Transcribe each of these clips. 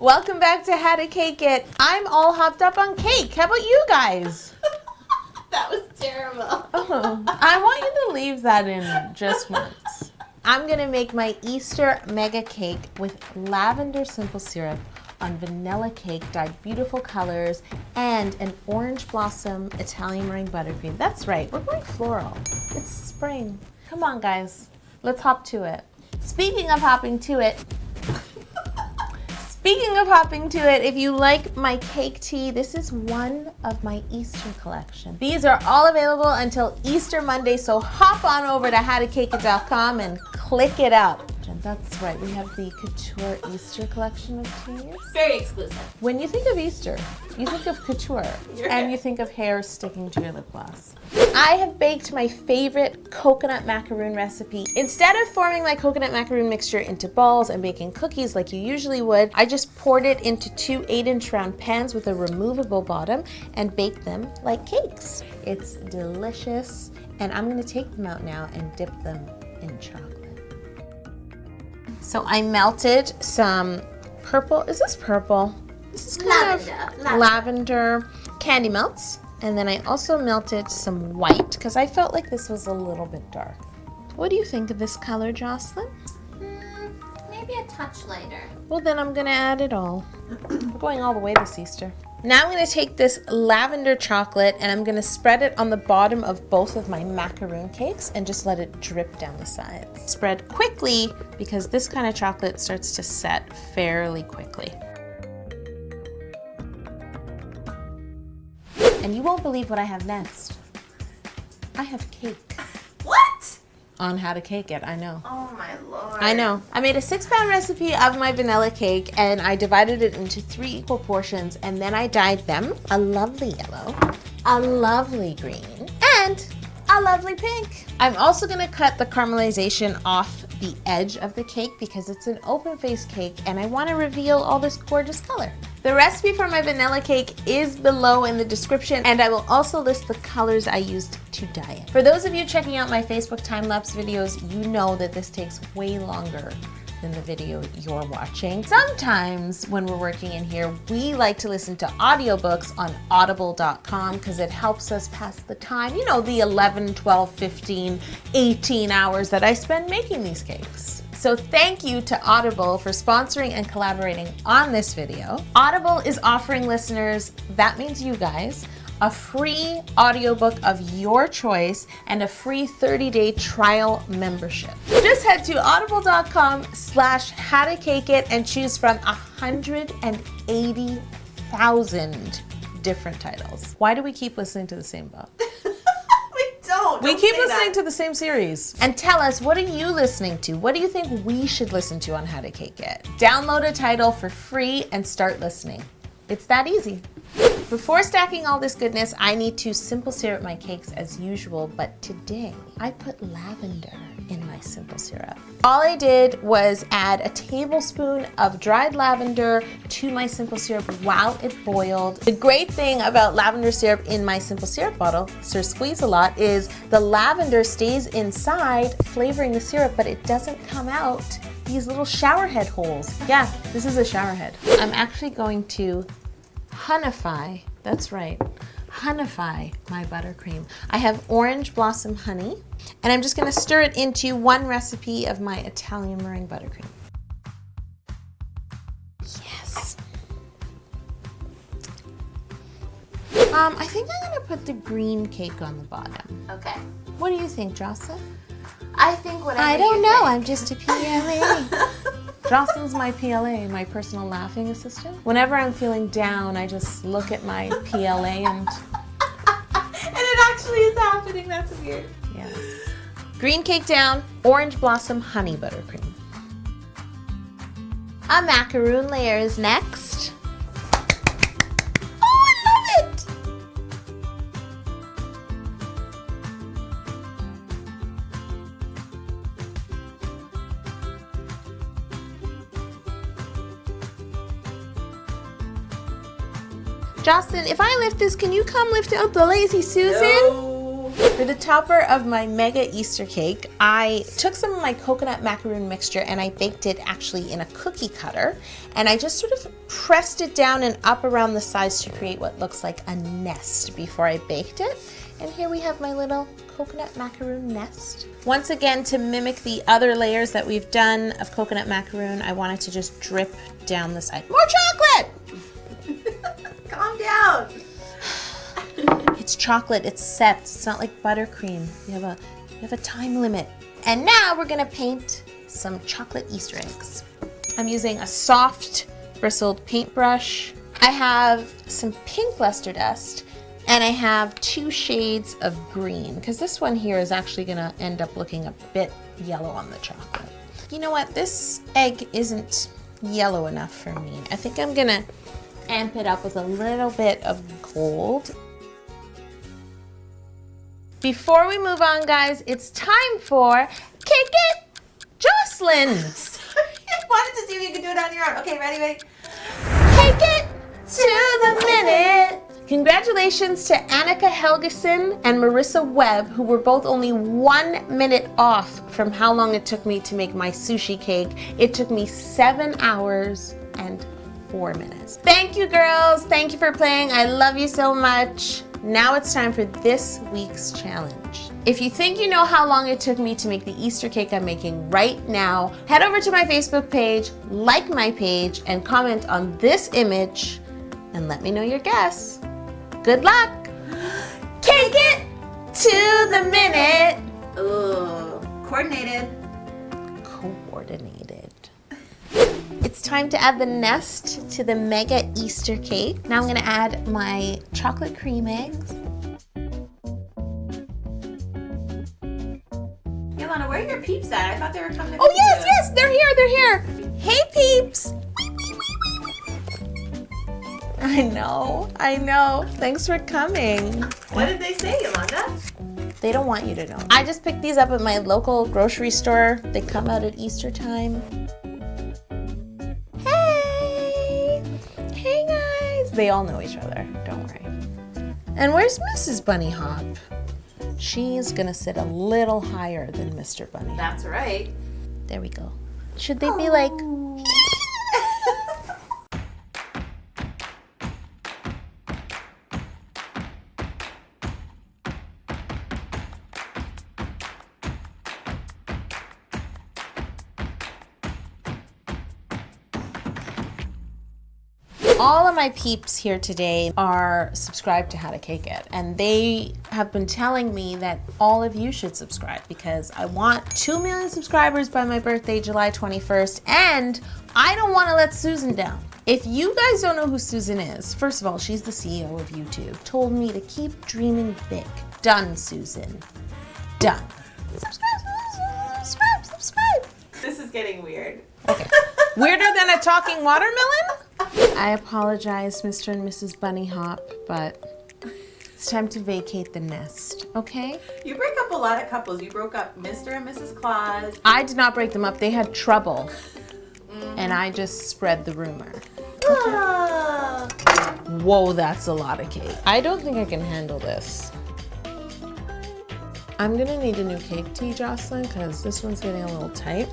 Welcome back to How to Cake It. I'm all hopped up on cake. How about you guys? That was terrible. I want you to leave that in just once. I'm gonna make my Easter mega cake with lavender simple syrup on vanilla cake dyed beautiful colors and an orange blossom Italian meringue buttercream. That's right, we're going floral. It's spring. Come on guys, let's hop to it. Speaking of hopping to it, if you like my cake tea, this is one of my Easter collection. These are all available until Easter Monday, so hop on over to howtocakeit.com and click it up. And that's right, we have the Couture Easter collection of teas. Very exclusive. When you think of Easter, you think of couture and you think of hair sticking to your lip gloss. I have baked my favorite coconut macaroon recipe. Instead of forming my coconut macaroon mixture into balls and baking cookies like you usually would, I just poured it into two 8-inch round pans with a removable bottom and baked them like cakes. It's delicious, and I'm gonna take them out now and dip them in chocolate. So I melted some purple, is this purple? This is kind of lavender candy melts. And then I also melted some white because I felt like this was a little bit dark. What do you think of this color, Jocelyn? Maybe a touch lighter. Well, then I'm gonna add it all. We're going all the way this Easter. Now I'm gonna take this lavender chocolate and I'm gonna spread it on the bottom of both of my macaroon cakes and just let it drip down the sides. Spread quickly because this kind of chocolate starts to set fairly quickly. And you won't believe what I have next. I have cake. What? On How to Cake It, I know. Oh my Lord. I know. I made a 6-pound recipe of my vanilla cake and I divided it into 3 equal portions and then I dyed them a lovely yellow, a lovely green, and a lovely pink. I'm also gonna cut the caramelization off the edge of the cake because it's an open face cake and I wanna reveal all this gorgeous color. The recipe for my vanilla cake is below in the description and I will also list the colors I used to dye it. For those of you checking out my Facebook time-lapse videos, you know that this takes way longer than the video you're watching. Sometimes when we're working in here, we like to listen to audiobooks on audible.com because it helps us pass the time, you know, the 11, 12, 15, 18 hours that I spend making these cakes. So thank you to Audible for sponsoring and collaborating on this video. Audible is offering listeners, that means you guys, a free audiobook of your choice and a free 30-day trial membership. Just head to audible.com/howtocakeit and choose from 180,000 different titles. Why do we keep listening to the same book? We keep listening to the same series. And tell us, what are you listening to? What do you think we should listen to on How to Cake It? Download a title for free and start listening. It's that easy. Before stacking all this goodness, I need to simple syrup my cakes as usual, but today I put lavender in my simple syrup. All I did was add a tablespoon of dried lavender to my simple syrup while it boiled. The great thing about lavender syrup in my simple syrup bottle, Sir Squeeze a lot, is the lavender stays inside flavoring the syrup, but it doesn't come out these little shower head holes. Yeah, this is a shower head. I'm actually going to honeyfy, that's right, honeyfy my buttercream. I have orange blossom honey, and I'm just gonna stir it into one recipe of my Italian meringue buttercream. Yes. I think I'm gonna put the green cake on the bottom. Okay. What do you think, Jocelyn? I think whatever I don't you know, think. I'm just a PLA. Jocelyn's my PLA, my personal laughing assistant. Whenever I'm feeling down, I just look at my PLA and... And it actually is happening, that's weird. Yes. Green cake down, orange blossom honey buttercream. A macaroon layer is next. Oh, I love it! Jocelyn, if I lift this, can you come lift out the lazy Susan? No. For the topper of my mega Easter cake, I took some of my coconut macaroon mixture and I baked it actually in a cookie cutter. And I just sort of pressed it down and up around the sides to create what looks like a nest before I baked it. And here we have my little coconut macaroon nest. Once again, to mimic the other layers that we've done of coconut macaroon, I wanted to just drip down the side. More chocolate! Calm down. It's chocolate, it's set. It's not like buttercream. You have a time limit. And now we're gonna paint some chocolate Easter eggs. I'm using a soft bristled paintbrush. I have some pink luster dust, and I have 2 shades of green, because this one here is actually gonna end up looking a bit yellow on the chocolate. You know what, this egg isn't yellow enough for me. I think I'm gonna amp it up with a little bit of gold. Before we move on, guys, it's time for Cake It, Jocelyn. I wanted to see if you could do it on your own. Okay, ready? Cake it to the minute. Congratulations to Annika Helgeson and Marissa Webb, who were both only 1 minute off from how long it took me to make my sushi cake. It took me 7 hours and 4 minutes. Thank you, girls. Thank you for playing. I love you so much. Now it's time for this week's challenge. If you think you know how long it took me to make the Easter cake I'm making right now, head over to my Facebook page, like my page, and comment on this image, and let me know your guess. Good luck! Cake it to the minute! Ooh, coordinated. Coordinated. It's time to add the nest to the mega Easter cake. Now I'm gonna add my chocolate cream eggs. Yolanda, where are your peeps at? I thought they were coming to Oh visit yes, they're here. Hey peeps! I know. Thanks for coming. What did they say, Yolanda? They don't want you to know. I just picked these up at my local grocery store. They come out at Easter time. Hey guys! They all know each other, don't worry. And where's Mrs. Bunny Hop? She's gonna sit a little higher than Mr. Bunny. That's right. There we go. Should they be like... All of my peeps here today are subscribed to How to Cake It, and they have been telling me that all of you should subscribe because I want 2 million subscribers by my birthday, July 21st, and I don't want to let Susan down. If you guys don't know who Susan is, first of all, she's the CEO of YouTube, told me to keep dreaming big. Done, Susan. Done. Subscribe. This is getting weird. Okay. Weirder than a talking watermelon? I apologize, Mr. and Mrs. Bunny Hop, but it's time to vacate the nest, okay? You break up a lot of couples. You broke up Mr. and Mrs. Claus. I did not break them up. They had trouble, and I just spread the rumor. Ah. Whoa, that's a lot of cake. I don't think I can handle this. I'm gonna need a new cake tea, Jocelyn, because this one's getting a little tight.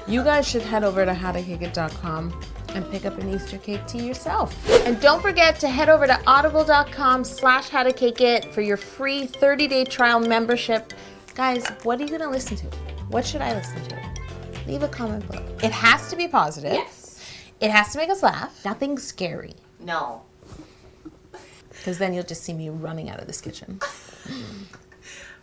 You guys should head over to howtocakeit.com and pick up an Easter cake tea yourself. And don't forget to head over to audible.com/howtocakeit for your free 30-day trial membership. Guys, what are you gonna listen to? What should I listen to? Leave a comment below. It has to be positive. Yes. It has to make us laugh. Nothing scary, No. because then you'll just see me running out of this kitchen.